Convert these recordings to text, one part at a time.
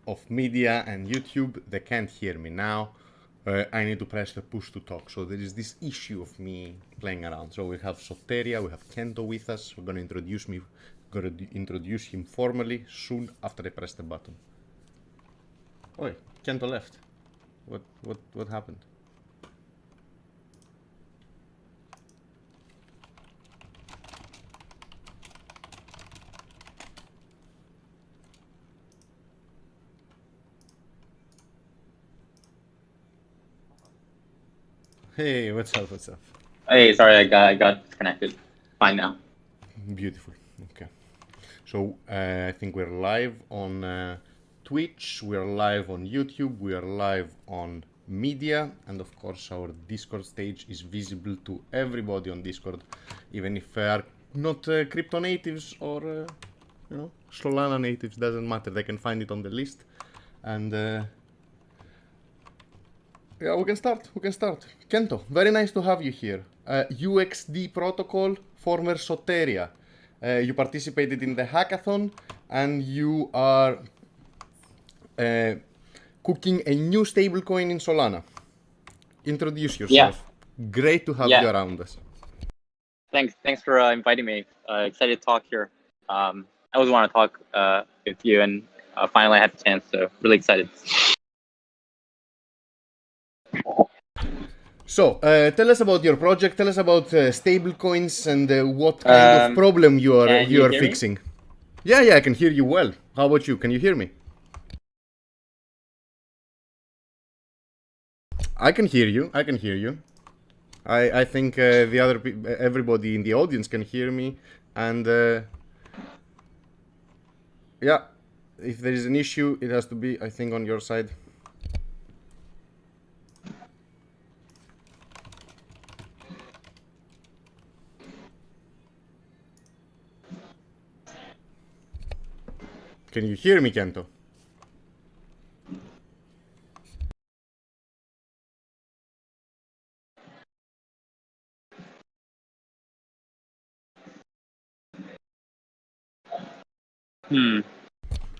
of media and YouTube. They can't hear me now. I need to press the push to talk. So there is this issue of me playing around. So we have Soteria, we have Kento with us. We're gonna introduce him formally soon after I press the button. Oi, Kento left. What happened? Hey, what's up? What's up? Hey, sorry, I got disconnected. Fine now. Beautiful. Okay. So I think we're live on Twitch, we're live on YouTube, we are live on media, and of course our Discord stage is visible to everybody on Discord, even if they are not crypto natives or you know, Solana natives. Doesn't matter. They can find it on the list, and yeah, we can start. Kento, very nice to have you here. UXD protocol, former Soteria. You participated in the hackathon, and you are cooking a new stablecoin in Solana. Introduce yourself. Yeah. Great to have you around us. Thanks for inviting me. Excited to talk here. I always want to talk with you, and finally I had the chance, so really excited. So, tell us about your project. Tell us about stablecoins and what kind of problem you are fixing. Yeah, I can hear you well. How about you? Can you hear me? I can hear you. I think the other everybody in the audience can hear me, and yeah, if there is an issue, it has to be, I think, on your side. Can you hear me, Kento?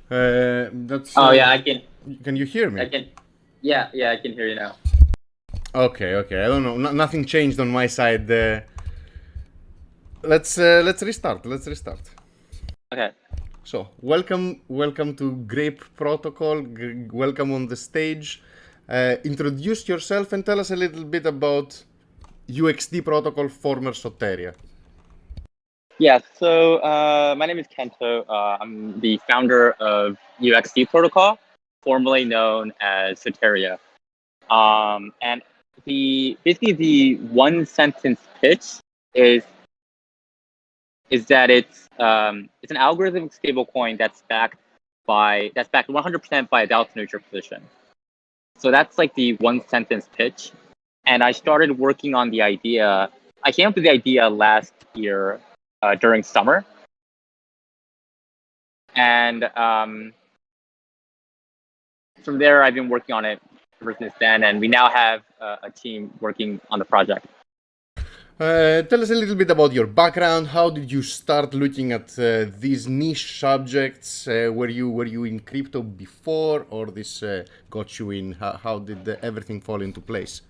That's. Yeah, I can. Can you hear me? I can. Yeah, I can hear you now. Okay. I don't know. Nothing changed on my side. Let's restart. Okay. So welcome to Grape protocol. Welcome on the stage. Introduce yourself and tell us a little bit about UXD protocol, former Soteria. Yeah, so my name is Kento. I'm the founder of UXD protocol, formerly known as Soteria. And basically the one sentence pitch is that it's an algorithmic stablecoin that's backed 100% by a delta neutral position. So that's like the one sentence pitch. And I started working on the idea. I came up with the idea last year during summer. And from there, I've been working on it ever since then. And we now have a team working on the project. Tell us a little bit about your background. How did you start looking at these niche subjects? Were you in crypto before, or this got you in? How did everything fall into place?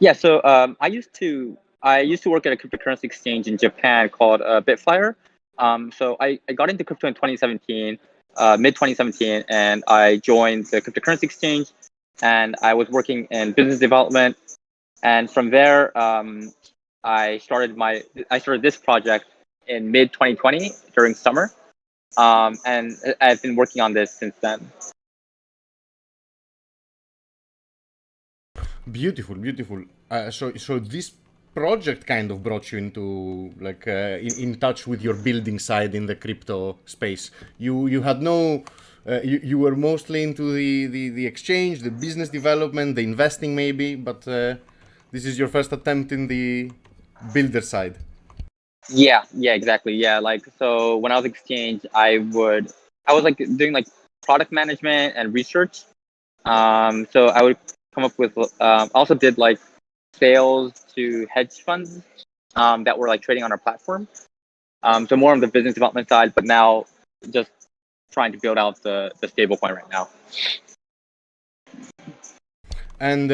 Yeah, so I used to work at a cryptocurrency exchange in Japan called Bitflyer. So I got into crypto in 2017, mid 2017, and I joined the cryptocurrency exchange, and I was working in business development. And from there, I started this project in mid 2020 during summer, and I've been working on this since then. Beautiful. So this project kind of brought you into like in touch with your building side in the crypto space. You had no. You were mostly into the exchange, the business development, the investing maybe, but this is your first attempt in the builder side. Yeah, exactly. Yeah, like so when I was exchange, I was like doing like product management and research. So I would come up with also did like sales to hedge funds that were like trading on our platform. So more on the business development side, but now just trying to build out the stablecoin right now. And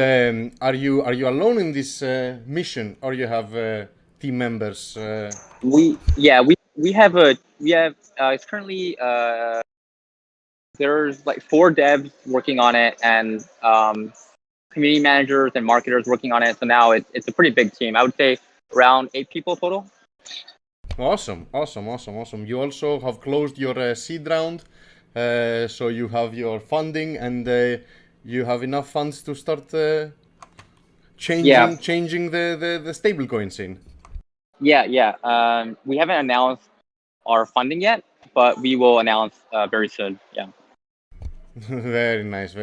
are you alone in this mission, or you have team members? We have it's currently there's like 4 devs working on it, and community managers and marketers working on it. So now it's a pretty big team. I would say around 8 people total. Awesome. You also have closed your seed round, so you have your funding, and you have enough funds to start changing the stablecoin scene. Yeah. We haven't announced our funding yet, but we will announce very soon. Yeah. Very nice.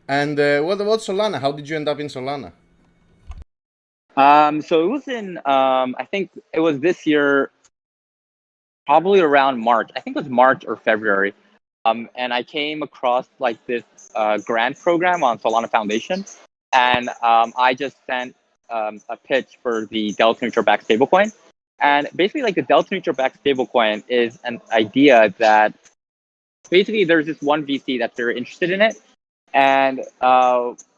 And what about Solana? How did you end up in Solana? So it was in I think it was this year, probably around March. I think it was March or February. And I came across like this grant program on Solana Foundation, and I just sent a pitch for the Delta neutral backed stablecoin. And basically, like the Delta neutral backed stablecoin is an idea that basically there's this one VC that's very interested in it, and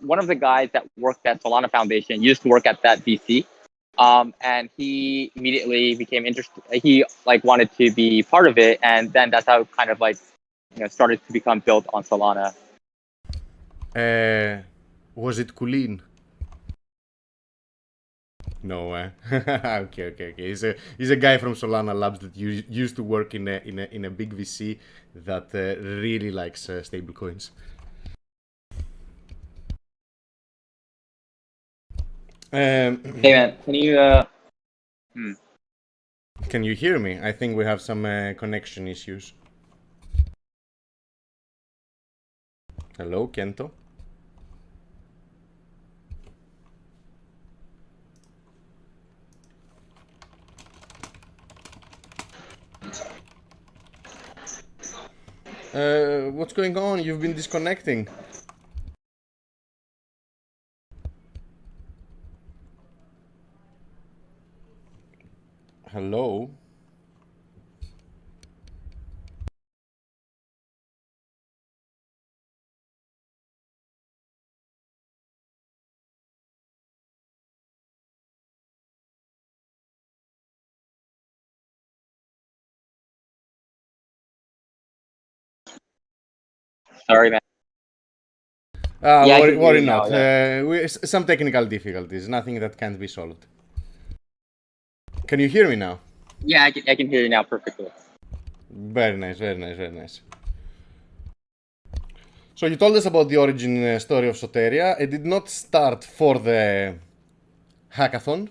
one of the guys that worked at Solana Foundation used to work at that VC, and he immediately became interested. He like wanted to be part of it, and then that's how it kind of like started to become built on Solana. Was it Kulin? No, okay. He's a guy from Solana Labs that used to work in a big VC that really likes stablecoins. Hey man, can you hear me? I think we have some connection issues. Hello, Kento. What's going on? You've been disconnecting. Hello? sorry man. Worry not. Now, Some technical difficulties, nothing that can't be solved. Can you hear me now? Yeah, I can hear you now perfectly. Very nice. So you told us about the origin story of Soteria. It did not start for the hackathon,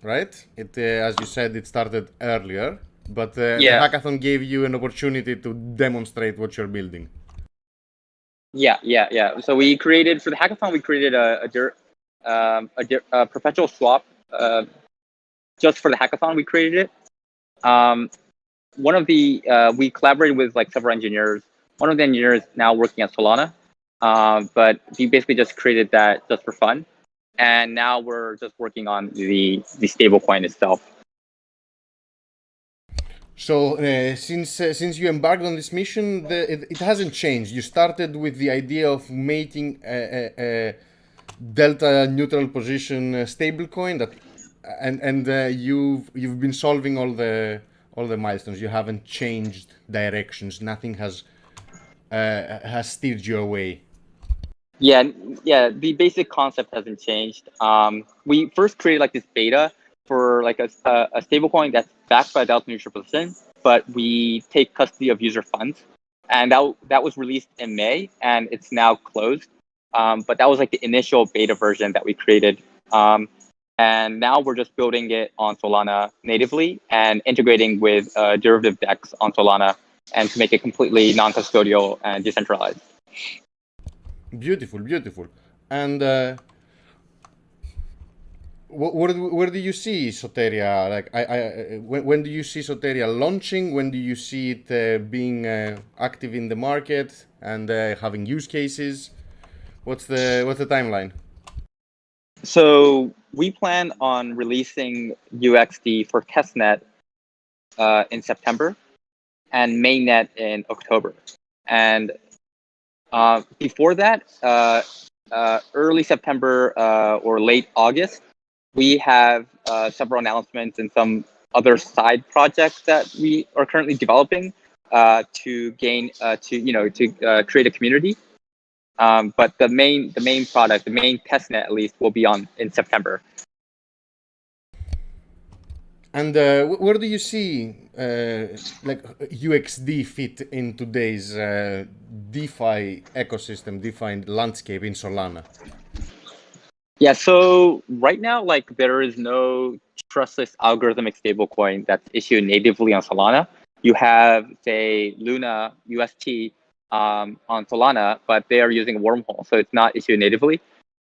right? It, as you said, it started earlier, but the hackathon gave you an opportunity to demonstrate what you're building. Yeah. So we created for the hackathon. We created a perpetual swap. Just for the hackathon, we created it. One of the we collaborated with like several engineers. One of the engineers now working at Solana, but we basically just created that just for fun, and now we're just working on the stablecoin itself. So since you embarked on this mission, it hasn't changed. You started with the idea of making a delta neutral position stablecoin that, and you've been solving all the milestones. You haven't changed directions. Nothing has steered you away. Yeah. The basic concept hasn't changed. We first created like this beta for like a stablecoin that's backed by a delta neutral position, but we take custody of user funds, and that was released in May, and it's now closed. But that was like the initial beta version that we created, and now we're just building it on Solana natively and integrating with derivative DEX on Solana, and to make it completely non-custodial and decentralized. Beautiful. And where do you see Soteria? Like, when do you see Soteria launching? When do you see it being active in the market and having use cases? What's the timeline? So we plan on releasing UXD for testnet in September, and mainnet in October. And before that, early September or late August, we have several announcements and some other side projects that we are currently developing to gain to create a community. But the main product, the main testnet at least, will be on in September. And where do you see like UXD fit in today's DeFi ecosystem, DeFi landscape in Solana? Yeah, so right now, like there is no trustless algorithmic stablecoin that's issued natively on Solana. You have, say, Luna UST on Solana, but they are using a wormhole, so it's not issued natively.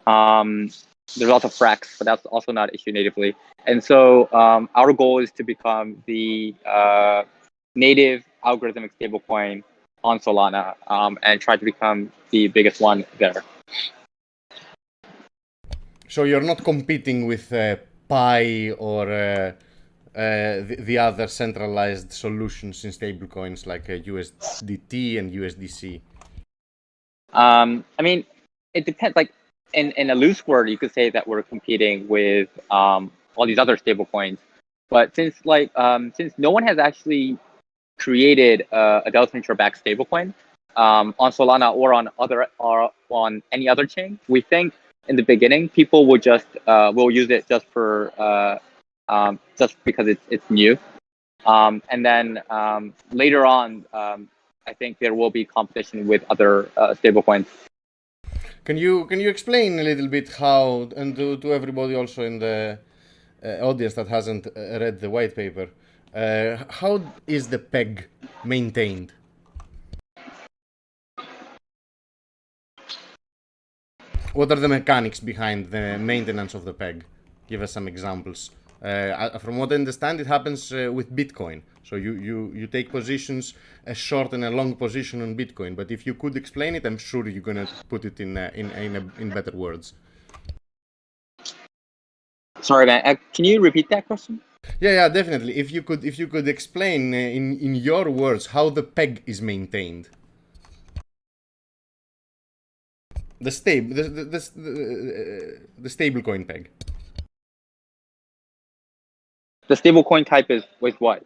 There's also Frax, but that's also not issued natively. And so our goal is to become the native algorithmic stablecoin on Solana and try to become the biggest one there. So you're not competing with Pi or the other centralized solutions in stablecoins like USDT and USDC? I mean, it depends. Like in a loose word, you could say that we're competing with all these other stablecoins. But since no one has actually created a Delta Neutral-backed stablecoin on Solana or on any other chain, we think in the beginning people will just will use it just for just because it's new, and then later on, I think there will be competition with other stablecoins. Can you explain a little bit how, and to everybody also in the audience that hasn't read the white paper, how is the peg maintained? What are the mechanics behind the maintenance of the peg? Give us some examples. From what I understand, it happens with Bitcoin. So you take positions, a short and a long position on Bitcoin. But if you could explain it, I'm sure you're gonna put it in better words. Sorry, man. Can you repeat that question? Yeah, definitely. If you could explain in your words how the peg is maintained. The stablecoin peg. The stablecoin type is with what?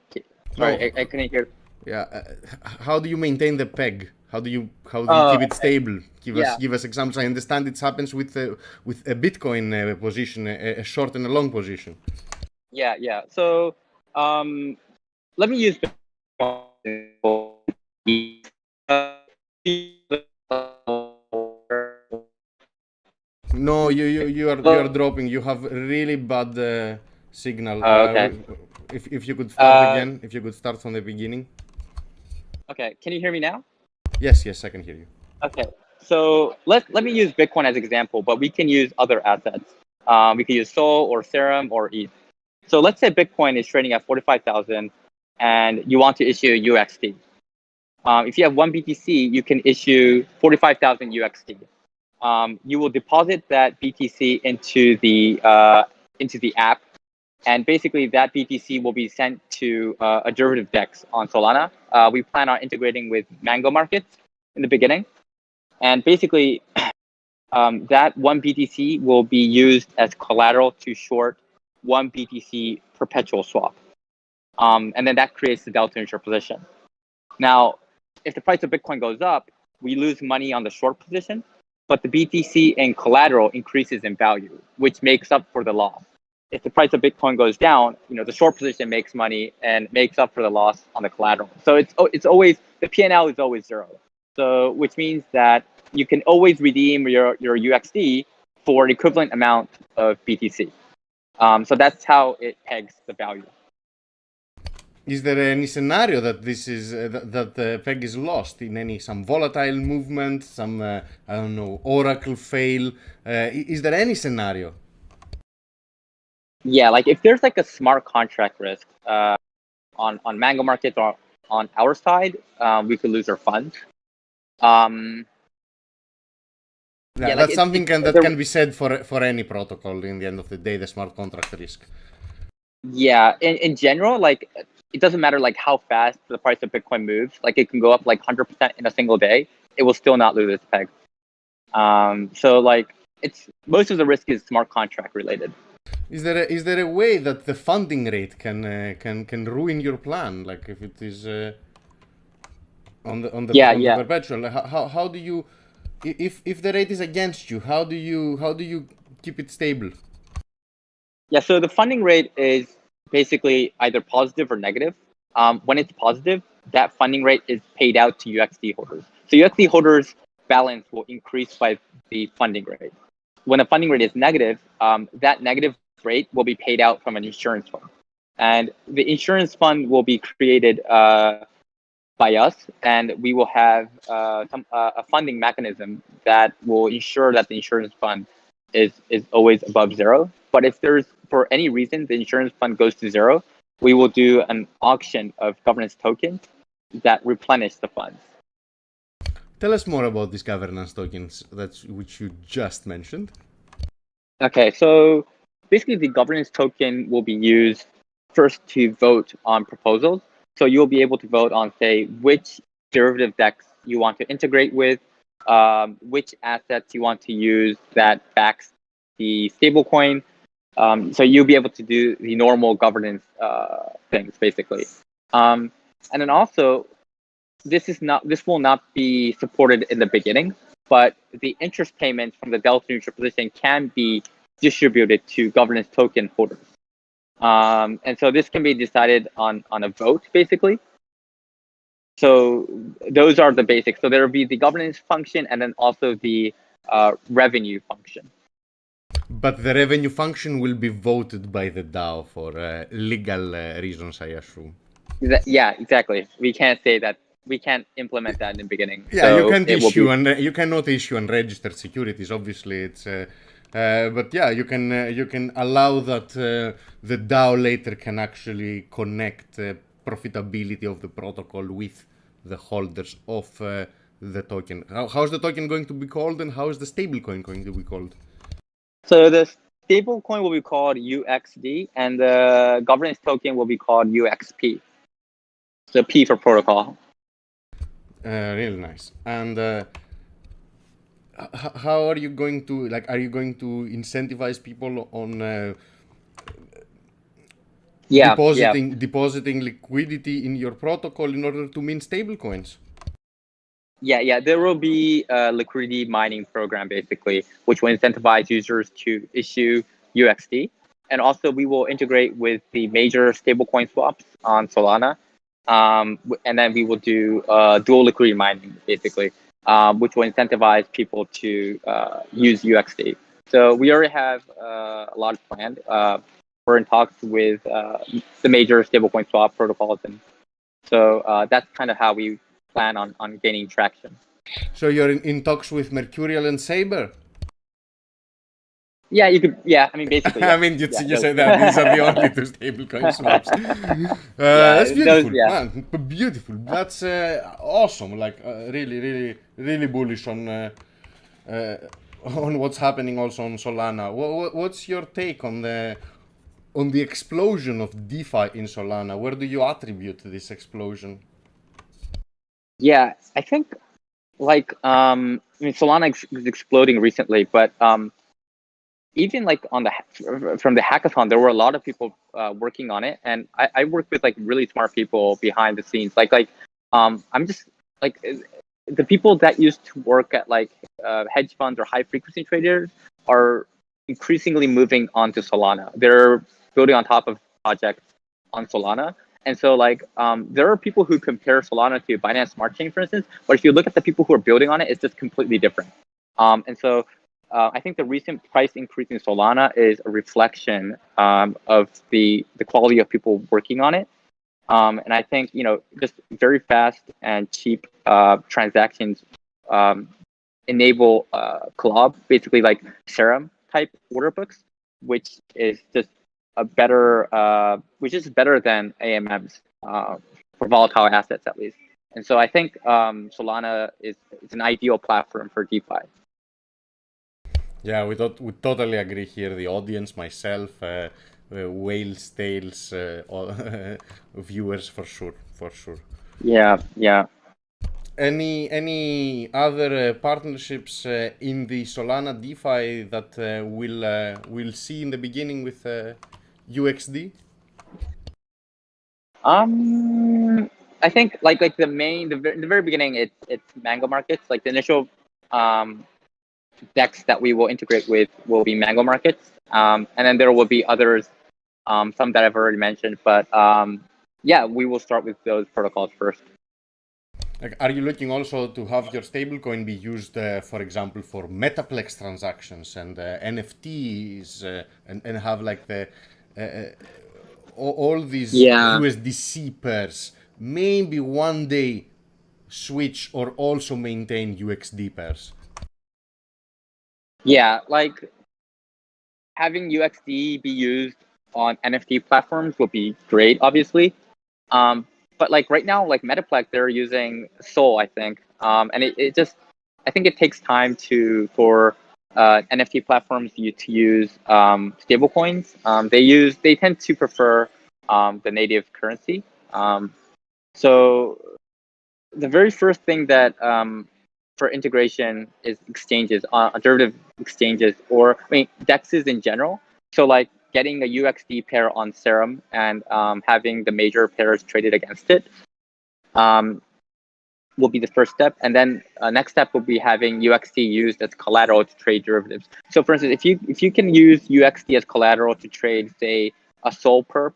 Sorry, I couldn't hear. Yeah, how do you maintain the peg? How do you keep it stable? Give us examples. I understand it happens with a Bitcoin position, a short and a long position. Yeah. So let me use Bitcoin. No, you are dropping. You have really bad signal. Okay. If you could start again, if you could start from the beginning. Okay, can you hear me now? Yes, I can hear you. Okay, so let me use Bitcoin as an example, but we can use other assets. We can use Sol or Serum or ETH. So let's say Bitcoin is trading at 45,000 and you want to issue UXD. If you have one BTC, you can issue 45,000 UXD. You will deposit that BTC into the app, and basically that BTC will be sent to a derivative DEX on Solana. We plan on integrating with Mango markets in the beginning, and basically that one BTC will be used as collateral to short one BTC perpetual swap, and then that creates the delta neutral position. Now, if the price of Bitcoin goes up, we lose money on the short position, but the BTC in collateral increases in value, which makes up for the loss. If the price of Bitcoin goes down, the short position makes money and makes up for the loss on the collateral. So it's always, the P&L is always zero. So which means that you can always redeem your UXD for an equivalent amount of BTC. So that's how it pegs the value. Is there any scenario that this is that the peg is lost in some volatile movement, some I don't know, oracle fail? Is there any scenario? Yeah, like if there's like a smart contract risk on Mango Market or on our side, we could lose our funds. That's something that can be said for any protocol in the end of the day, the smart contract risk. Yeah, in general, like it doesn't matter like how fast the price of Bitcoin moves. Like it can go up like 100% in a single day. It will still not lose its peg. So like it's most of the risk is smart contract related. Is there a way that the funding rate can ruin your plan? Like if it is on the perpetual, how do you, if the rate is against you, how do you keep it stable? Yeah, so the funding rate is basically either positive or negative. When it's positive, that funding rate is paid out to UXD holders. So UXD holders' balance will increase by the funding rate. When the funding rate is negative, that negative rate will be paid out from an insurance fund. And the insurance fund will be created by us, and we will have a funding mechanism that will ensure that the insurance fund is always above zero. But if there's, for any reason, the insurance fund goes to zero, we will do an auction of governance tokens that replenish the funds. Tell us more about these governance tokens which you just mentioned. Okay, so basically the governance token will be used first to vote on proposals. So you'll be able to vote on, say, which derivative DEX you want to integrate with, which assets you want to use that backs the stablecoin. So you'll be able to do the normal governance things, basically. And then also, this will not be supported in the beginning, but the interest payments from the delta neutral position can be distributed to governance token holders. And so this can be decided on a vote, basically. So those are the basics. So there will be the governance function and then also the revenue function. But the revenue function will be voted by the DAO for legal reasons, I assume. Yeah, exactly. We can't say that. We can't implement that in the beginning. Yeah, so you can't issue you cannot issue unregistered securities. Obviously, it's. But yeah, you can allow that the DAO later can actually connect profitability of the protocol with the holders of the token. How's the token going to be called, and how is the stablecoin going to be called? So the stablecoin will be called UXD, and the governance token will be called UXP. So P for protocol. Really nice. And how are you going to are you going to incentivize people on depositing liquidity in your protocol in order to mint stablecoins? Yeah, there will be a liquidity mining program, basically, which will incentivize users to issue UXD. And also we will integrate with the major stablecoin swaps on Solana. And then we will do dual liquidity mining, basically, which will incentivize people to use UXD. So we already have a lot planned. We're in talks with the major stablecoin swap protocols. And so that's kind of how we plan on gaining traction. So you're in talks with Mercurial and Saber? Yeah, you could. Yeah, I mean, basically. Yeah. I mean, you said that these are the only two stablecoin swaps. That's beautiful, man. Beautiful. That's awesome. Like, really bullish on what's happening also on Solana. What's your take on the explosion of DeFi in Solana? Where do you attribute this explosion? Yeah, I think like I mean, Solana is exploding recently, but even like from the hackathon, there were a lot of people working on it, and I work with like really smart people behind the scenes. I'm just like the people that used to work at like hedge funds or high frequency traders are increasingly moving on to Solana. They're building on top of projects on Solana. And so like there are people who compare Solana to Binance Smart Chain, for instance, but if you look at the people who are building on it, it's just completely different. And so I think the recent price increase in Solana is a reflection of the quality of people working on it. And I think, just very fast and cheap transactions enable collab, basically like Serum type order books, which is just which is better than AMMs for volatile assets, at least. And so I think Solana is an ideal platform for DeFi. Yeah, we totally agree here. The audience, myself, whales tales viewers for sure, for sure. Yeah, yeah. Any other partnerships in the Solana DeFi that we'll see in the beginning with UXD? I think like the very beginning, it's Mango Markets. Like the initial decks that we will integrate with will be Mango Markets, and then there will be others, some that I've already mentioned. But yeah, we will start with those protocols first. Like, are you looking also to have your stablecoin be used, for example, for Metaplex transactions and NFTs, and have like the all these Yeah, USDC pairs maybe one day switch or also maintain UXD pairs? yeah. Like having UXD be used on NFT platforms will be great, obviously. But like right now, like Metaplex, they're using Sol, I think, and it just, I think it takes time for NFT platforms to use stablecoins. They tend to prefer the native currency. So the very first thing that for integration is exchanges, derivative exchanges, or I mean dexes in general. So like getting a UXD pair on Serum and having the major pairs traded against it will be the first step, and then next step will be having UXD used as collateral to trade derivatives. So for instance, if you can use UXD as collateral to trade, say, a Sol perp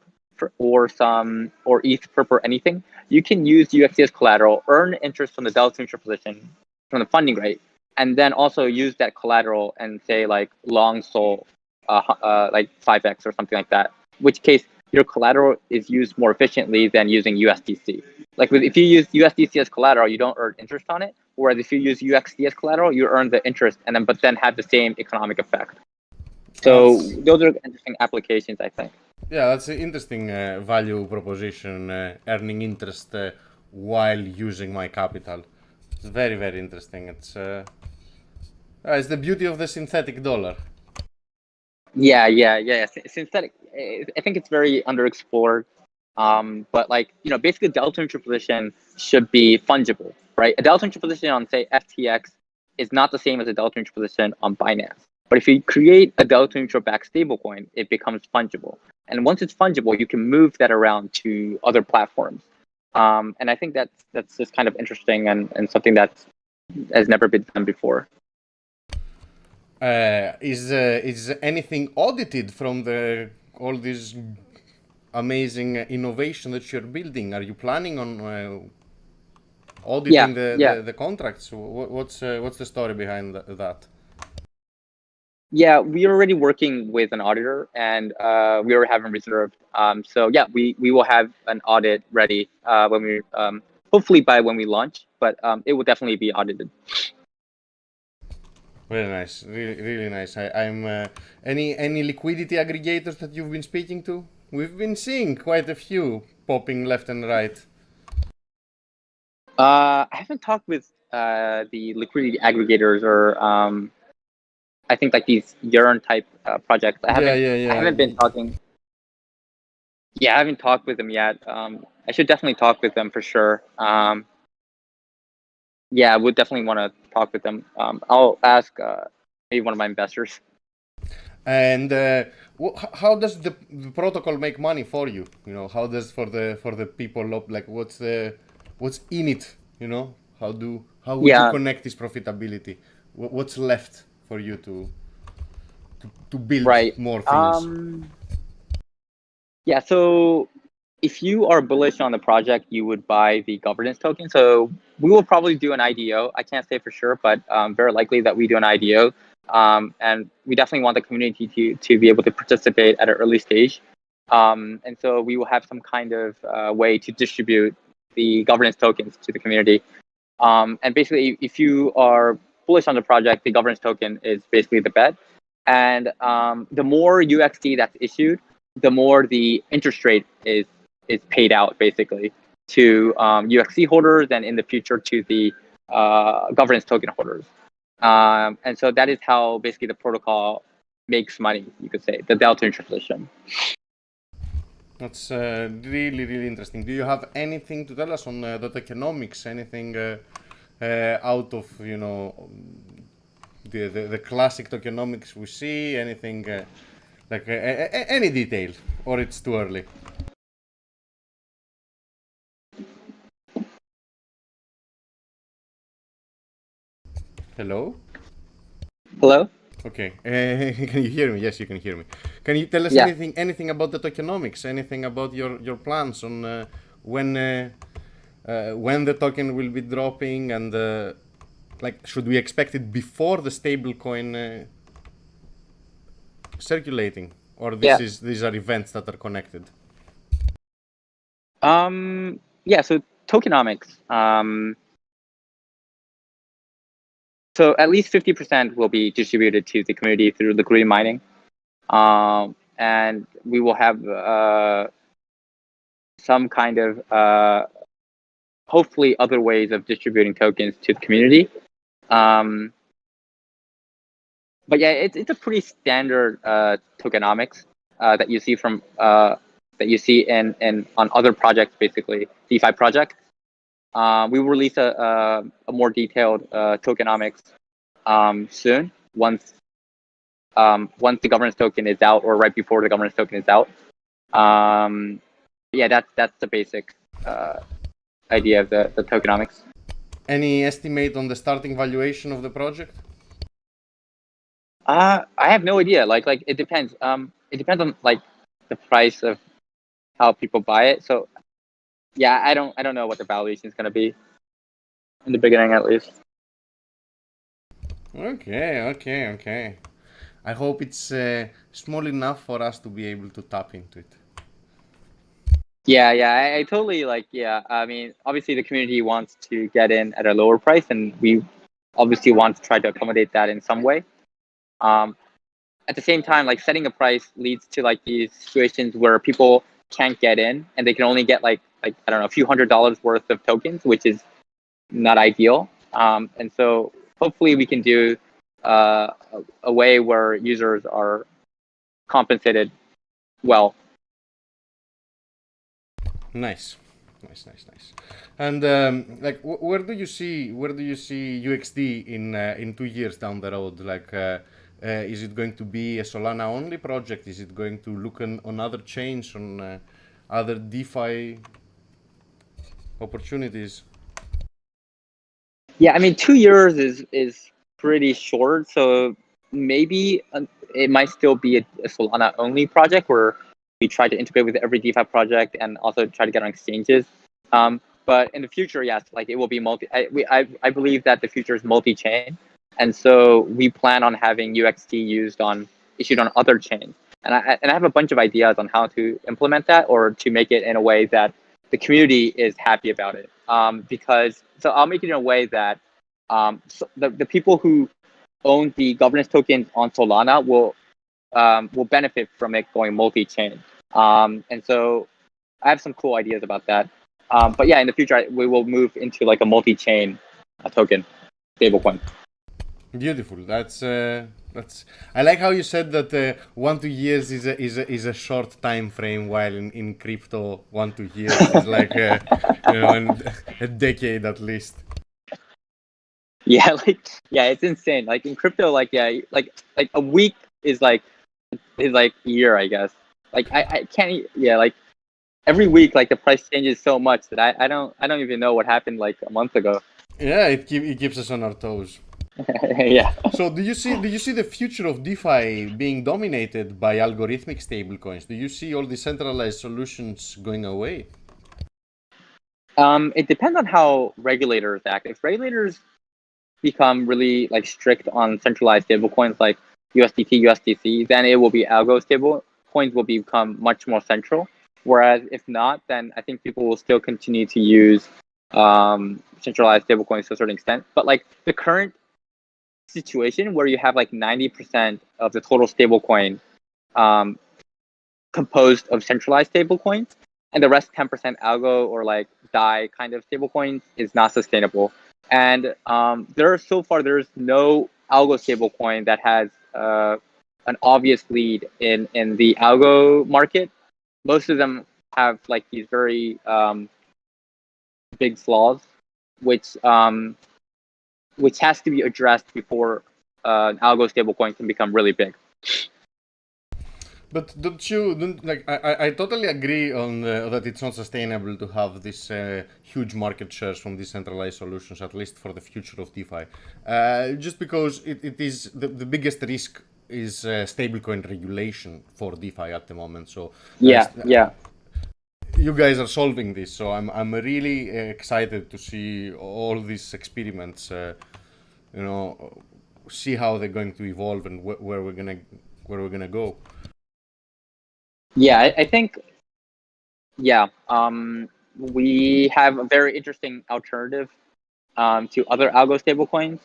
or ETH perp or anything, you can use UXD as collateral, earn interest from the delta neutral position from the funding rate, and then also use that collateral and say like long Sol, like 5x or something like that. Which case your collateral is used more efficiently than using USDC. Like if you use USDC as collateral, you don't earn interest on it. Whereas if you use UXD as collateral, you earn the interest and then have the same economic effect. So That's those are interesting applications, I think. Yeah, that's an interesting value proposition, earning interest while using my capital. It's very, very interesting. It's the beauty of the synthetic dollar. Yeah. Synthetic. I think it's very underexplored. But like basically, delta neutral position should be fungible, right? A delta neutral position on say FTX is not the same as a delta neutral position on Binance. But if you create a delta neutral backed stablecoin, it becomes fungible. And once it's fungible, you can move that around to other platforms. And I think that's just kind of interesting and something that has never been done before. Is anything audited from all this amazing innovation that you're building? Are you planning on auditing Yeah. the contracts? What's the story behind that? Yeah, we are already working with an auditor, and we already have them reserved. So yeah, we will have an audit ready when we hopefully by when we launch, but it will definitely be audited. Very nice, really, really nice. I'm any liquidity aggregators that you've been speaking to? We've been seeing quite a few popping left and right. I haven't talked with the liquidity aggregators or I think like these Yearn type projects. I haven't been talking. Yeah, I haven't talked with them yet. I should definitely talk with them for sure. Yeah, I would definitely want to talk with them. I'll ask maybe one of my investors. And how does the protocol make money for you? How does for the people like what's in it? How would you connect this profitability? What's left for you to build more things? Yeah, so if you are bullish on the project, you would buy the governance token. So we will probably do an IDO. I can't say for sure, but very likely that we do an IDO. And we definitely want the community to be able to participate at an early stage. And so we will have some kind of way to distribute the governance tokens to the community. And basically, if you are bullish on the project, the governance token is basically the bet. And the more UXD that's issued, the more the interest rate is paid out basically to UXC holders and in the future to the governance token holders. And so that is how basically the protocol makes money, you could say, the delta neutral position. That's really, really interesting. Do you have anything to tell us on the tokenomics? Anything out of, you know, the classic tokenomics we see? Anything like any detail, or it's too early? Hello? Hello? Okay. Can you hear me? Yes, you can hear me. Can you tell us Yeah. anything about the tokenomics? Anything about your plans on when the token will be dropping, and like, should we expect it before the stablecoin circulating, or Yeah. these are events that are connected? Yeah, so tokenomics. So at least 50% will be distributed to the community through liquidity mining. And we will have some kind of hopefully other ways of distributing tokens to the community. But yeah, it's a pretty standard tokenomics that you see from that you see in on other projects, basically DeFi projects. We will release a more detailed tokenomics soon once the governance token is out, or right before the governance token is out. Yeah, that's the basic idea of the tokenomics. Any estimate on the starting valuation of the project? I have no idea. Like it depends. It depends on like the price of how people buy it. So yeah, I don't know what the valuation is gonna be in the beginning, at least. Okay. I hope it's small enough for us to be able to tap into it. Yeah, I totally like. Yeah, I mean, obviously the community wants to get in at a lower price, and we obviously want to try to accommodate that in some way. Um, at the same time, like setting a price leads to like these situations where people can't get in, and they can only get like I don't know, a few $100s worth of tokens, which is not ideal. And so hopefully we can do a way where users are compensated well. Nice. And like, where do you see UXD in 2 years down the road? Like, is it going to be a Solana only project? Is it going to look on other chains, on other DeFi opportunities? Yeah, I mean, 2 years is pretty short, so maybe it might still be a Solana only project where we try to integrate with every DeFi project and also try to get on exchanges. But in the future, yes, like it will be I believe that the future is multi-chain, and so we plan on having UXD issued on other chains. And I have a bunch of ideas on how to implement that, or to make it in a way that the community is happy about it. Because so I'll make it in a way that so the people who own the governance tokens on Solana will benefit from it going multi-chain. And so I have some cool ideas about that. But yeah, in the future we will move into like a multi-chain token stablecoin. Beautiful. That's. I like how you said that 1 2 years is a short time frame, while in crypto 1 2 years is like a decade at least. Yeah, it's insane. Like in crypto, like like a week is like a year, I guess. Like I can't. Yeah, like every week, like the price changes so much that I don't even know what happened like a month ago. Yeah, it keeps us on our toes. Yeah. So do you see the future of DeFi being dominated by algorithmic stablecoins? Do you see all the centralized solutions going away? It depends on how regulators act. If regulators become really like strict on centralized stablecoins like USDT, USDC, then it will be algo stable coins will become much more central. Whereas if not, then I think people will still continue to use centralized stablecoins to a certain extent. But like the current situation where you have like 90% of the total stablecoin um, composed of centralized stablecoins, and the rest 10% algo or like DAI kind of stablecoins is not sustainable. And there's no algo stablecoin that has an obvious lead in the algo market. Most of them have like these very big flaws, which has to be addressed before an algo stablecoin can become really big. But I totally agree on that it's not sustainable to have this huge market shares from decentralized solutions, at least for the future of DeFi. Just because it is the biggest risk is stablecoin regulation for DeFi at the moment. So Yeah. you guys are solving this, so I'm really excited to see all these experiments. See how they're going to evolve and where we're gonna go. Yeah, I think, yeah, we have a very interesting alternative to other algo stablecoins.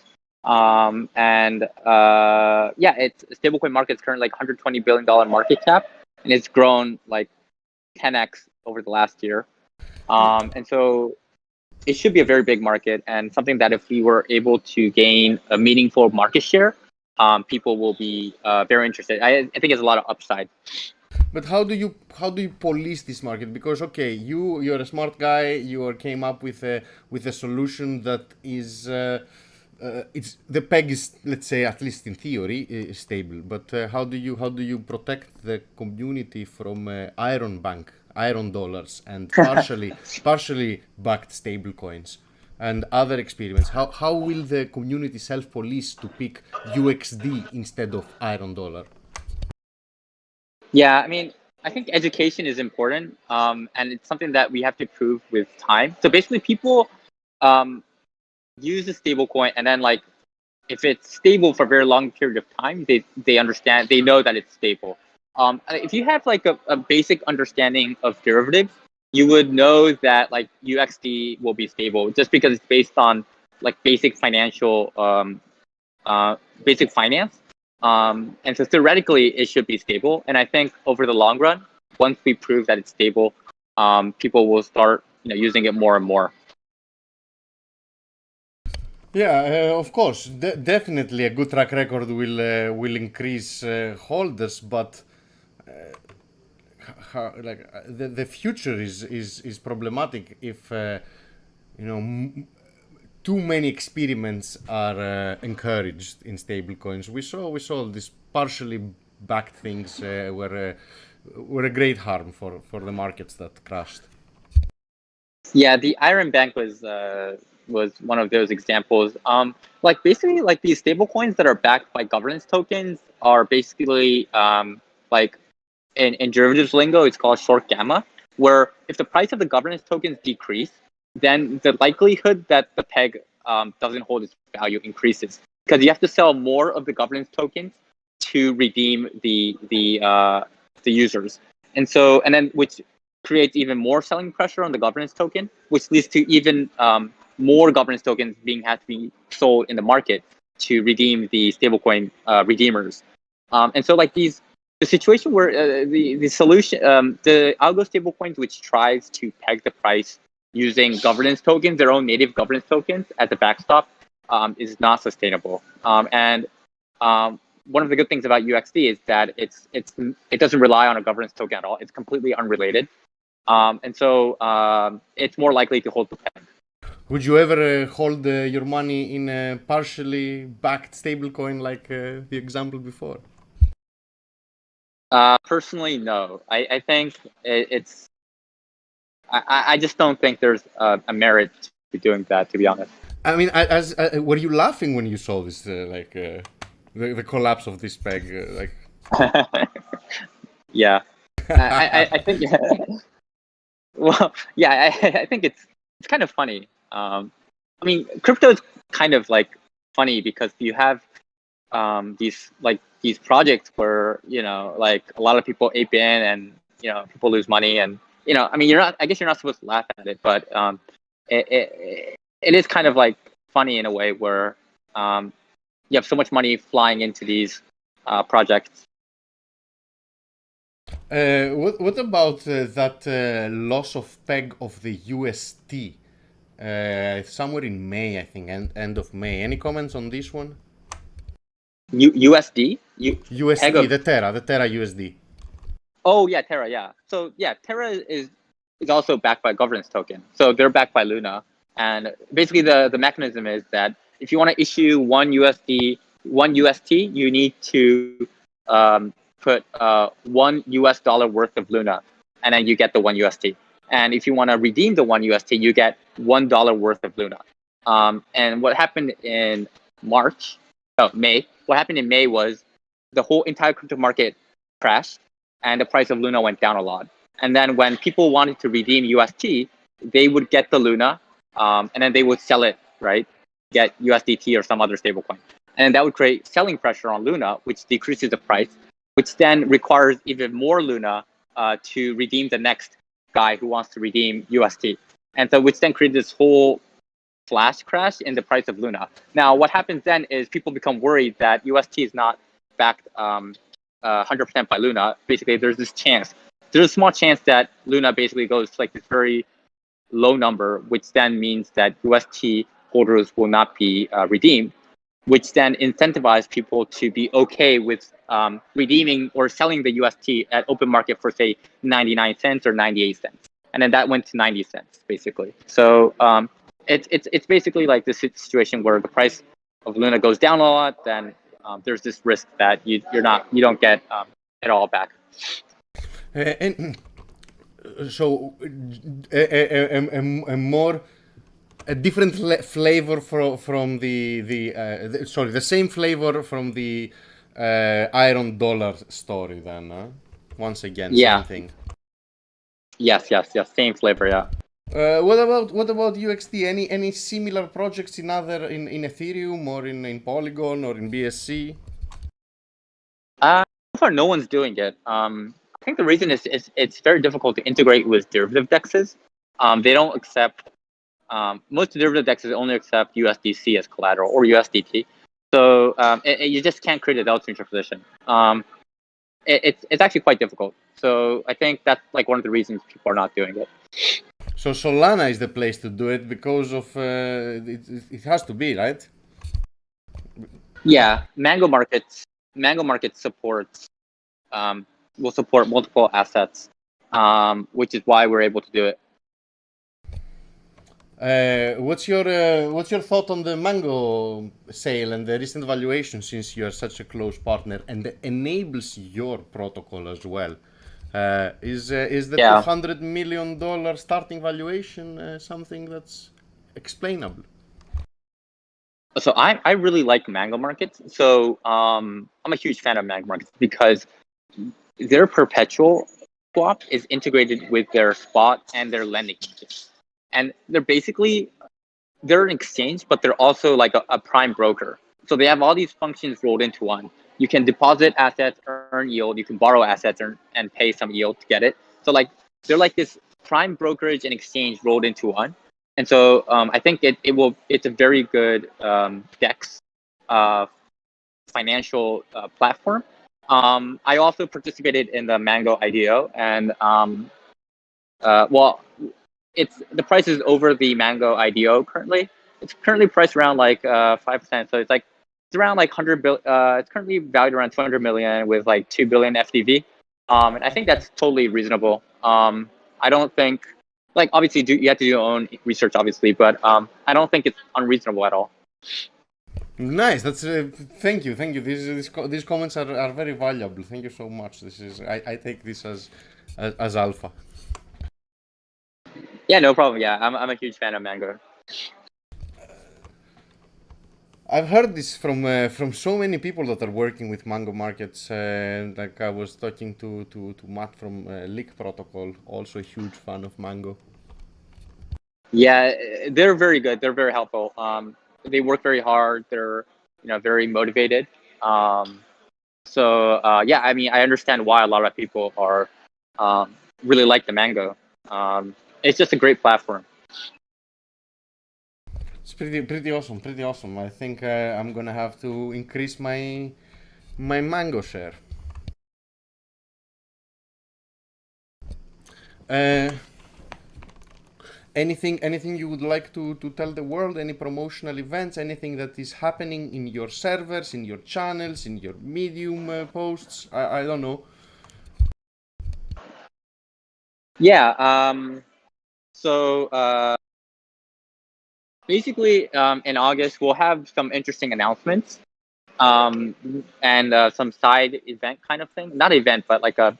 It's stablecoin market's currently like $120 billion market cap, and it's grown like 10x over the last year. And so it should be a very big market, and something that if we were able to gain a meaningful market share, people will be very interested. I think there's a lot of upside. But how do you police this market? Because okay, you're a smart guy. Came up with a solution that is it's the peg is, let's say, at least in theory, is stable. But how do you protect the community from iron dollars, and partially backed stable coins and other experiments? How will the community self police to pick UXD instead of iron dollar? Yeah, I mean, I think education is important, and it's something that we have to prove with time. So basically, people use the stable coin, and then like if it's stable for a very long period of time, they understand, they know that it's stable. If you have like a basic understanding of derivatives, you would know that like UXD will be stable just because it's based on like basic financial basic finance. And so theoretically, it should be stable. And I think over the long run, once we prove that it's stable, people will start using it more and more. Yeah, of course, definitely a good track record will increase holders, but the future is problematic if too many experiments are encouraged in stablecoins. We saw this partially backed things were a great harm for the markets that crashed. Yeah, the Iron Bank was one of those examples. Like basically, like these stable coins that are backed by governance tokens are basically like in derivatives lingo, it's called short gamma, where if the price of the governance tokens decrease, then the likelihood that the peg doesn't hold its value increases, because you have to sell more of the governance tokens to redeem the users, and then which creates even more selling pressure on the governance token, which leads to even more governance tokens had to be sold in the market to redeem the stablecoin redeemers. And so like the situation where the solution, the algo stablecoins, which tries to peg the price using governance tokens, their own native governance tokens as a backstop, is not sustainable. And one of the good things about UXD is that it doesn't rely on a governance token at all. It's completely unrelated. And so it's more likely to hold the peg. Would you ever hold your money in a partially backed stablecoin like the example before? Personally, no. I think it's. I just don't think there's a merit to doing that, to be honest. I mean, were you laughing when you saw this, the collapse of this peg? Yeah, I think. Well, yeah, I think it's kind of funny. I mean, crypto is kind of like funny because you have these projects where like a lot of people ape in, and people lose money, and I mean, I guess you're not supposed to laugh at it, but it is kind of like funny in a way where you have so much money flying into these projects. What about that loss of peg of the UST? Somewhere in May, I think, end of May. Any comments on this one? USD? USD, the Terra USD. Oh yeah, Terra. Yeah. So yeah, Terra is also backed by a governance token. So they're backed by Luna, and basically the mechanism is that if you want to issue one UST, you need to put $1 worth of Luna, and then you get the one UST. And if you want to redeem the one UST, you get $1 worth of Luna. And what happened in May? What happened in May was the whole entire crypto market crashed and the price of Luna went down a lot. And then when people wanted to redeem UST, they would get the Luna, and then they would sell it, right? Get USDT or some other stablecoin. And that would create selling pressure on Luna, which decreases the price, which then requires even more Luna to redeem the next guy who wants to redeem UST. And so which then created this whole flash crash in the price of Luna. Now, what happens then is people become worried that UST is not backed 100% by Luna. Basically, there's a small chance that Luna basically goes to like this very low number, which then means that UST holders will not be redeemed, which then incentivizes people to be okay with redeeming or selling the UST at open market for say 99 cents or 98 cents. And then that went to 90 cents basically. So it's basically like this situation where the price of Luna goes down a lot, then there's this risk that you don't get it all back. And so a different flavor from the same flavor from the iron dollar story then, huh? Once again, yeah. same thing. Yes, same flavor, yeah. What about UXD? Any similar projects in Ethereum or in Polygon or in BSC? So far, no one's doing it. I think the reason is it's very difficult to integrate with derivative dexes. They don't accept most derivative dexes only accept USDC as collateral or USDT. So you just can't create a delta signature position. It's actually quite difficult. So I think that's like one of the reasons people are not doing it. So Solana is the place to do it because of it has to be, right? Yeah, Mango Market supports will support multiple assets, which is why we're able to do it. What's your thought on the Mango sale and the recent valuation, since you are such a close partner and enables your protocol as well? Is the $200 million starting valuation something that's explainable? So I really like Mango Markets. So I'm a huge fan of Mango Markets because their perpetual swap is integrated with their spot and their lending markets. And they're an exchange, but they're also like a prime broker. So they have all these functions rolled into one. You can deposit assets, earn yield. You can borrow assets and pay some yield to get it. So like they're like this prime brokerage and exchange rolled into one. And so I think it's a very good DEX financial platform. I also participated in the Mango IDO, and the price is over the Mango IDO currently. It's currently priced around like 5%. So it's around like 100 billion. It's currently valued around 200 million with like 2 billion FDV. And I think that's totally reasonable. I don't think, like, obviously you have to do your own research, obviously, but I don't think it's unreasonable at all. Nice. That's thank you. These comments are very valuable. Thank you so much. I take this as alpha. Yeah, no problem. Yeah, I'm a huge fan of Mango. I've heard this from so many people that are working with Mango markets. Like I was talking to Matt from Leak Protocol, also a huge fan of Mango. Yeah, they're very good. They're very helpful. They work very hard. They're very motivated. Yeah, I mean, I understand why a lot of people are really like the Mango. It's just a great platform. It's pretty awesome. I think I'm gonna have to increase my Mango share. Anything you would like to tell the world? Any promotional events? Anything that is happening in your servers, in your channels, in your Medium posts? I don't know. Yeah. So basically, in August, we'll have some interesting announcements, and some side event kind of thing. Not event, but like a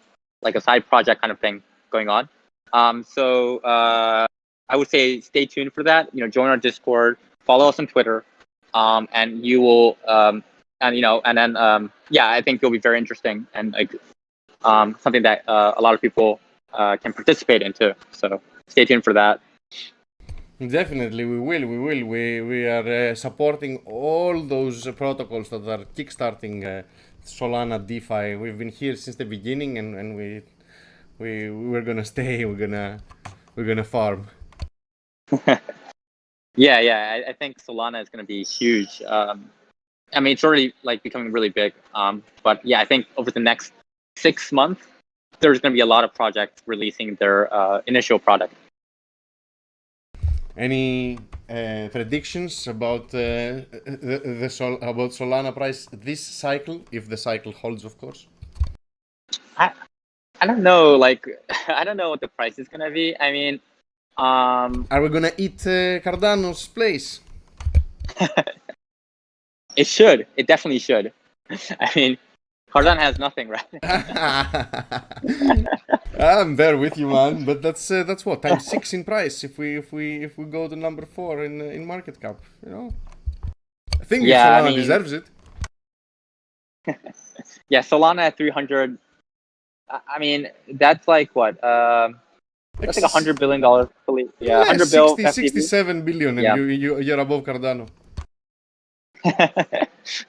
side project kind of thing going on. So I would say stay tuned for that. Join our Discord, follow us on Twitter, and you will, and then yeah, I think it'll be very interesting and like something that a lot of people can participate into. So stay tuned for that. Definitely, we will. We will. We are supporting all those protocols that are kickstarting Solana DeFi. We've been here since the beginning, and we're gonna stay. We're gonna farm. Yeah, yeah. I think Solana is going to be huge. I mean, it's already like becoming really big. But yeah, I think over the next 6 months, there's going to be a lot of projects releasing their initial product. Any predictions about about Solana price this cycle, if the cycle holds, of course? I don't know. Like, I don't know what the price is going to be. I mean, Are we gonna eat Cardano's place? it should. It definitely should. I mean, Cardano has nothing, right? I'm there with you, man. But that's what times 6 in price if we go to number 4 in market cap. I think Yeah, Solana I mean, deserves it. yeah, Solana at 300. I mean, that's like what? That's like $100 billion. Yeah, 100 bill 60, FTV. 67 billion, and Yeah. you're above Cardano.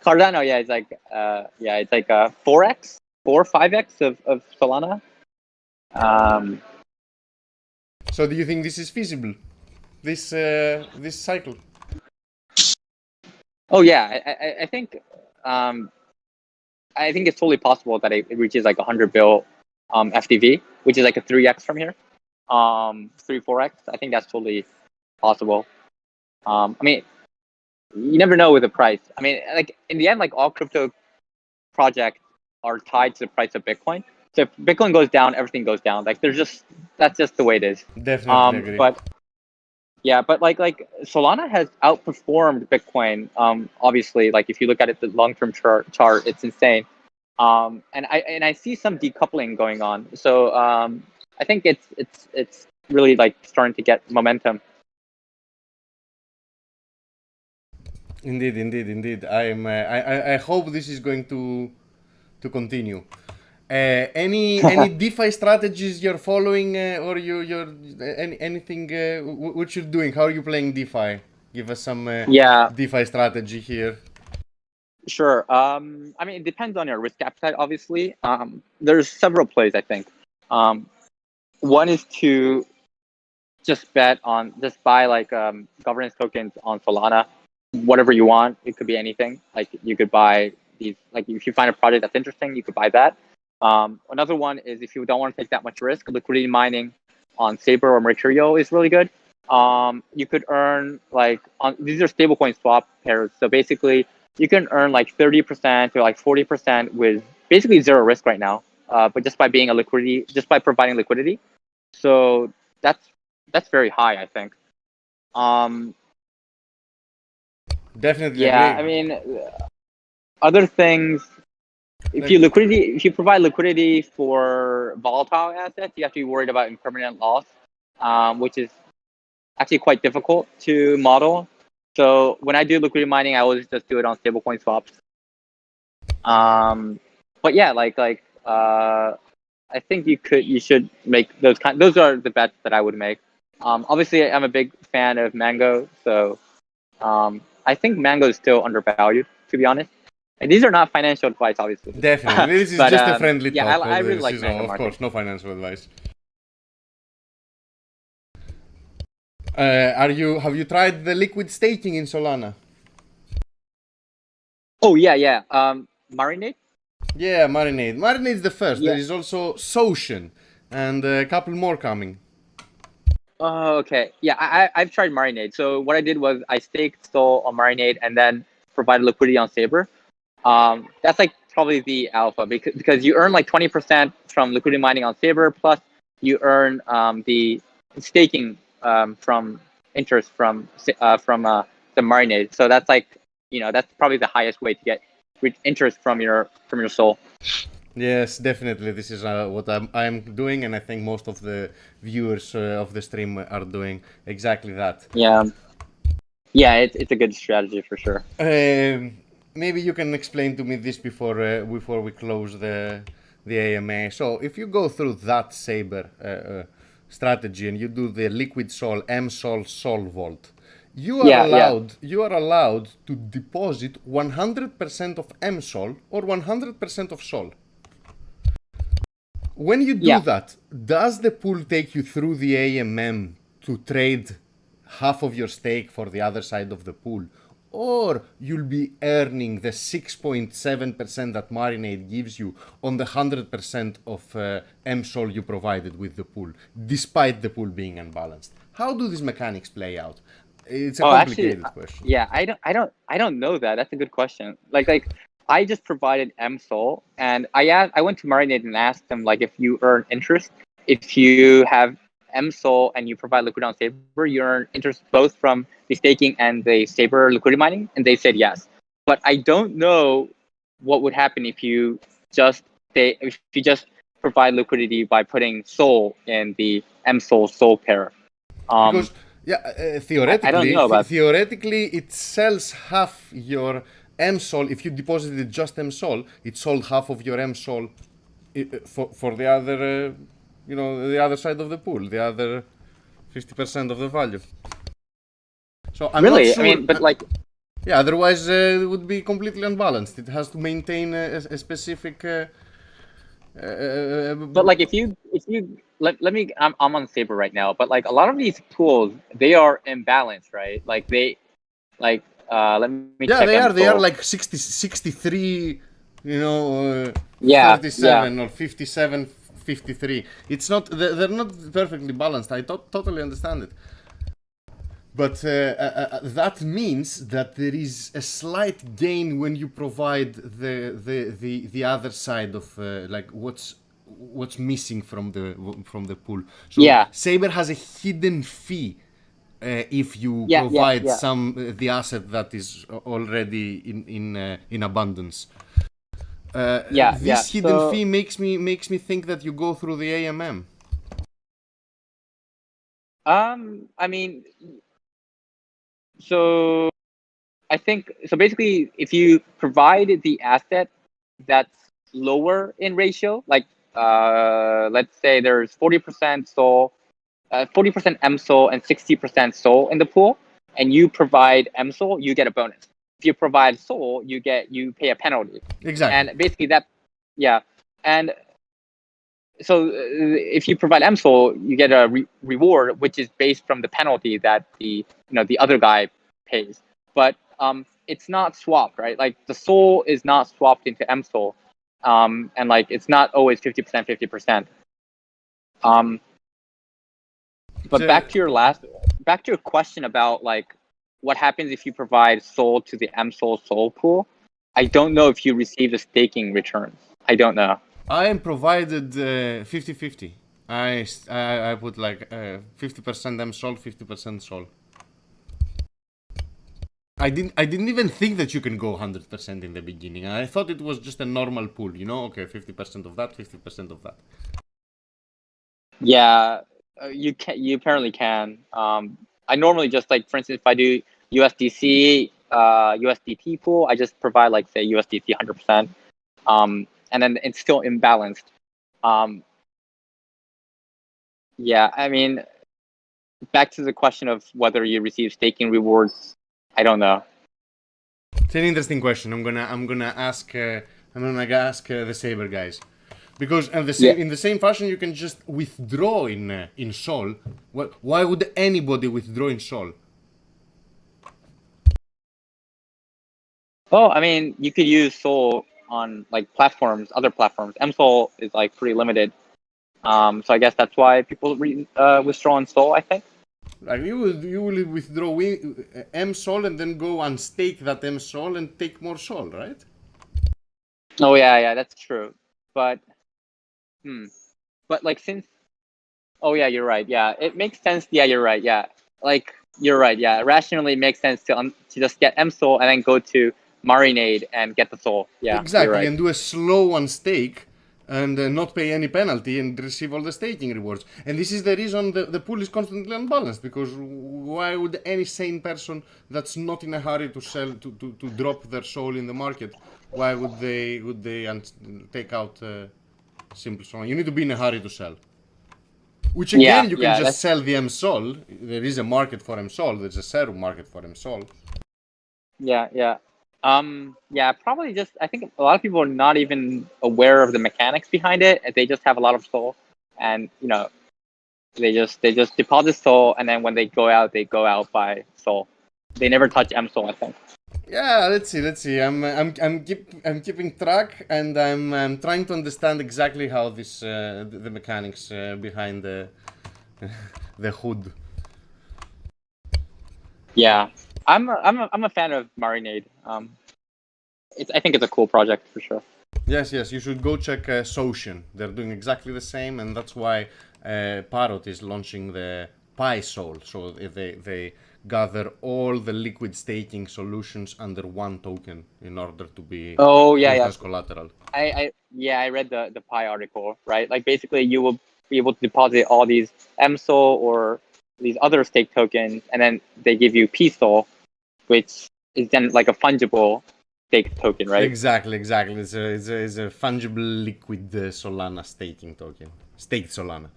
Cardano, yeah, it's like it's like 4x, 5x of Solana. So do you think this is feasible? This cycle? Oh yeah, I think it's totally possible that it reaches like 100 bill FTV, which is like a 3x from here, 4x. I think that's totally possible. I mean, you never know with the price. I mean, like in the end, like all crypto projects are tied to the price of Bitcoin. So if Bitcoin goes down, everything goes down. Like that's just the way it is. Definitely agree. But yeah, but like Solana has outperformed Bitcoin. Obviously, like if you look at it, the long-term chart, it's insane. And I see some decoupling going on. So I think it's really like starting to get momentum. Indeed. I hope this is going to continue. Any DeFi strategies you're following, or you're anything what you're doing? How are you playing DeFi? Give us some Yeah, DeFi strategy here. sure. I mean, it depends on your risk appetite, obviously. There's several plays, I think. One is to just buy like governance tokens on Solana, whatever you want. It could be anything. Like you could buy these. Like if you find a project that's interesting, you could buy that. Another one is if you don't want to take that much risk, liquidity mining on Saber or Mercurial is really good. You could earn like these are stablecoin swap pairs. So basically, you can earn like 30% to like 40% with basically zero risk right now. But just by providing liquidity. So that's very high, I think. Definitely Yeah, agree. I mean, other things. If you provide liquidity for volatile assets, you have to be worried about impermanent loss, which is actually quite difficult to model. So when I do liquidity mining, I always just do it on stablecoin swaps. But yeah, I think you should make those are the bets that I would make. Obviously, I'm a big fan of Mango, so I think Mango is still undervalued, to be honest. And these are not financial advice, obviously. Definitely, this is But just a friendly yeah, talk. I really like So Mango of market. course, no financial advice. Have you tried the liquid staking in Solana? Oh yeah. Marinade. Yeah, Marinade. Marinade's the first. There Yeah. is also Socian, and a couple more coming. Oh, okay. Yeah, I've tried Marinade. So what I did was I staked Sol on Marinade and then provided liquidity on Saber. That's like probably the alpha because you earn like 20% from liquidity mining on Saber plus you earn the staking from interest from the marinade. So that's like, that's probably the highest way to get interest from your soul. Yes, definitely. This is what I'm doing, and I think most of the viewers of the stream are doing exactly that. Yeah, it's a good strategy for sure. Maybe you can explain to me this before we close the AMA. So if you go through that Saber strategy and you do the liquid sol, M sol, sol vault, you are allowed to deposit 100% of M sol or 100% of sol. When you do that, does the pool take you through the AMM to trade half of your stake for the other side of the pool? Or you'll be earning the 6.7% that Marinade gives you on the 100% of MSOL you provided with the pool, despite the pool being unbalanced? How do these mechanics play out? It's a complicated question. Yeah, I don't know that. That's a good question. Like I just provided MSOL, and I went to Marinade and asked them, like, if you earn interest, if you have MSOL and you provide liquidity on Saber, you earn interest both from the staking and the Saber liquidity mining, and they said yes. But I don't know what would happen if you just provide liquidity by putting Sol in the MSOL Sol pair. Because theoretically, it sells half your MSOL. If you deposited just MSOL, it sold half of your MSOL for the other, the other side of the pool, the other 50% of the value. So I'm not sure. I mean, but like, yeah, otherwise it would be completely unbalanced. It has to maintain a specific. But like, if you let me, I'm on Saber right now, but like a lot of these pools, they are imbalanced, right? Like let me check. Yeah, they are like 60, 63, 37 or 57, 53. It's not, they're not perfectly balanced. I totally understand it. But that means that there is a slight gain when you provide the other side of like what's missing from the pool. So Saber has a hidden fee if you provide the asset that is already in abundance. This hidden fee makes me think that you go through the AMM. I mean, so I think so. Basically, if you provide the asset that's lower in ratio, like let's say there's 40% SOL, 40% MSOL, and 60% SOL in the pool, and you provide MSOL, you get a bonus. If you provide SOL, you pay a penalty. Exactly. And basically and so if you provide MSOL, you get a reward, which is based from the penalty that the other guy pays. But it's not swapped, right? Like the SOL is not swapped into MSOL, and like it's not always 50%, 50%. But back to your question about like what happens if you provide SOL to the MSOL SOL pool. I don't know if you receive the staking returns. I don't know. I am provided 50-50. I put like 50% MSOL, 50% SOL. I didn't even think that you can go 100% in the beginning. I thought it was just a normal pool, okay, 50% of that, 50% of that. Yeah, you apparently can. I normally just, like, for instance, if I do USDC, USDT pool, I just provide, like, say USDT 100%. And then it's still imbalanced. Yeah, I mean, back to the question of whether you receive staking rewards, I don't know. It's an interesting question. I'm gonna ask the Saber guys, because in the same fashion you can just withdraw in Sol. Why would anybody withdraw in Sol? Oh, I mean, you could use Sol on like other platforms. MSOL is like pretty limited. So I guess that's why people withdraw in Sol, I think. Like you will withdraw MSOL and then go unstake that MSOL and take more Sol, right? Oh yeah, that's true. But like since Oh yeah, you're right. Yeah, it makes sense. Yeah, you're right. Yeah, like you're right. Yeah, rationally it makes sense to just get M Soul and then go to Marinade and get the soul. Yeah, you're Exactly, right. and do a slow one stake and not pay any penalty and receive all the staking rewards. And this is the reason the pool is constantly unbalanced, because why would any sane person that's not in a hurry to sell, to drop their soul in the market, why would they take out simple Solana? You need to be in a hurry to sell. Which Yeah, again, you can yeah, just that's sell the M Sol. There is a market for M Sol. There's a serum market for M Sol. yeah, yeah. Yeah, probably just I think a lot of people are not even aware of the mechanics behind it. They just have a lot of soul, and they just deposit soul, and then when they go out by soul. They never touch M Soul, I think. Yeah, let's see. I'm keeping track, and I'm trying to understand exactly how this the mechanics behind the the hood. Yeah, I'm a fan of Marinade. I think it's a cool project for sure. Yes, you should go check Socian. They're doing exactly the same, and that's why Parrot is launching the Pi Soul. So they gather all the liquid staking solutions under one token in order to be Oh yeah, used yeah. as collateral. I read the Pi article, right? Like basically you will be able to deposit all these MSOL or these other stake tokens, and then they give you PSOL, which is then like a fungible stake token, right? Exactly. It's a fungible liquid Solana staking token. Staked Solana.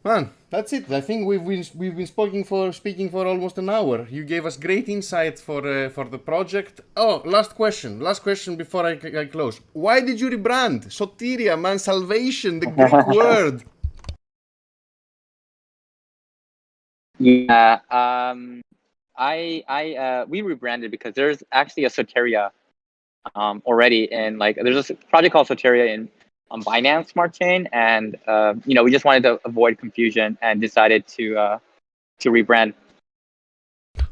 Man, that's it. I think we've been speaking for almost an hour. You gave us great insight for the project. Oh, last question before I close. Why did you rebrand? Soteria, man, salvation, the Greek word. Yeah. We rebranded because there's actually a Soteria already in like there's a project called Soteria in on Binance Smart Chain, and we just wanted to avoid confusion and decided to rebrand.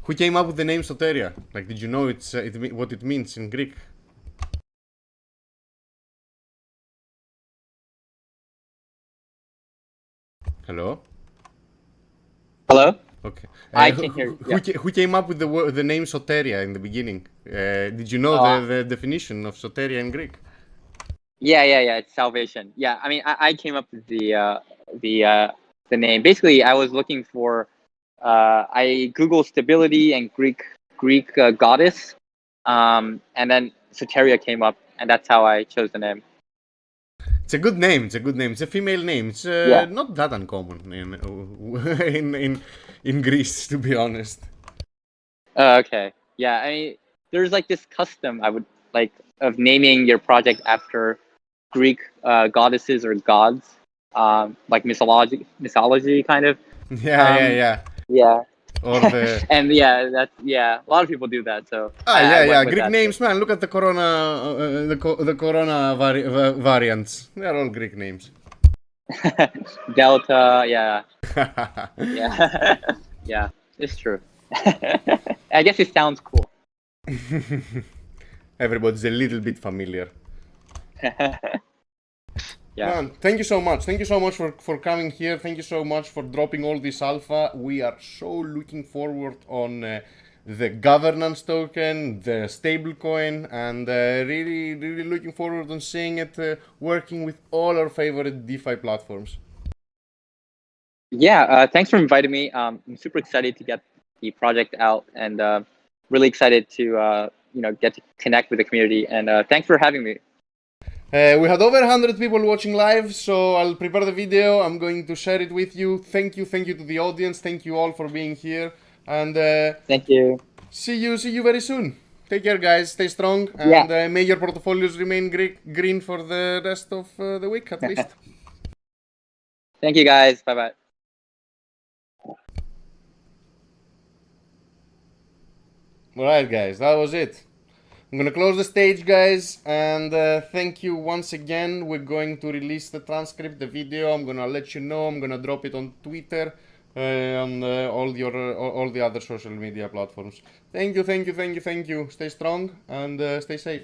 Who came up with the name Soteria? Like, did you know what it means in Greek? Hello. Hello. Okay. I can hear you. Yeah. Who came up with the name Soteria in the beginning? Did you know the definition of Soteria in Greek? Yeah. It's salvation. Yeah. I mean, I came up with the name. Basically, I was looking for. I googled stability and Greek goddess, and then Soteria came up, and that's how I chose the name. It's a good name. It's a female name. It's Yeah. not that uncommon in Greece, to be honest. Okay. Yeah. I mean, there's like this custom I would like of naming your project after Greek goddesses or gods, like mythology kind of. Yeah. Yeah. Or the And yeah, a lot of people do that. So I went yeah. with Greek that. names, man. Look at the the corona variants. They're all Greek names. Delta. Yeah. Yeah. Yeah. It's true. I guess it sounds cool. Everybody's a little bit familiar. Yeah. Man, thank you so much. Thank you so much for coming here. Thank you so much for dropping all this alpha. We are so looking forward on the governance token, the stablecoin, and really looking forward on seeing it working with all our favorite DeFi platforms. Yeah. Thanks for inviting me. I'm super excited to get the project out, and really excited to get to connect with the community. And thanks for having me. We had over 100 people watching live, so I'll prepare the video. I'm going to share it with you. Thank you to the audience. Thank you all for being here, and Thank you. see you very soon. Take care, guys. Stay strong, and may your portfolios remain green for the rest of the week, at least. Thank you, guys. Bye bye. Alright, guys, that was it. I'm gonna close the stage, guys, and thank you once again. We're going to release the transcript, the video. I'm gonna let you know. I'm gonna drop it on Twitter, on all the other social media platforms. Thank you. Stay strong and stay safe.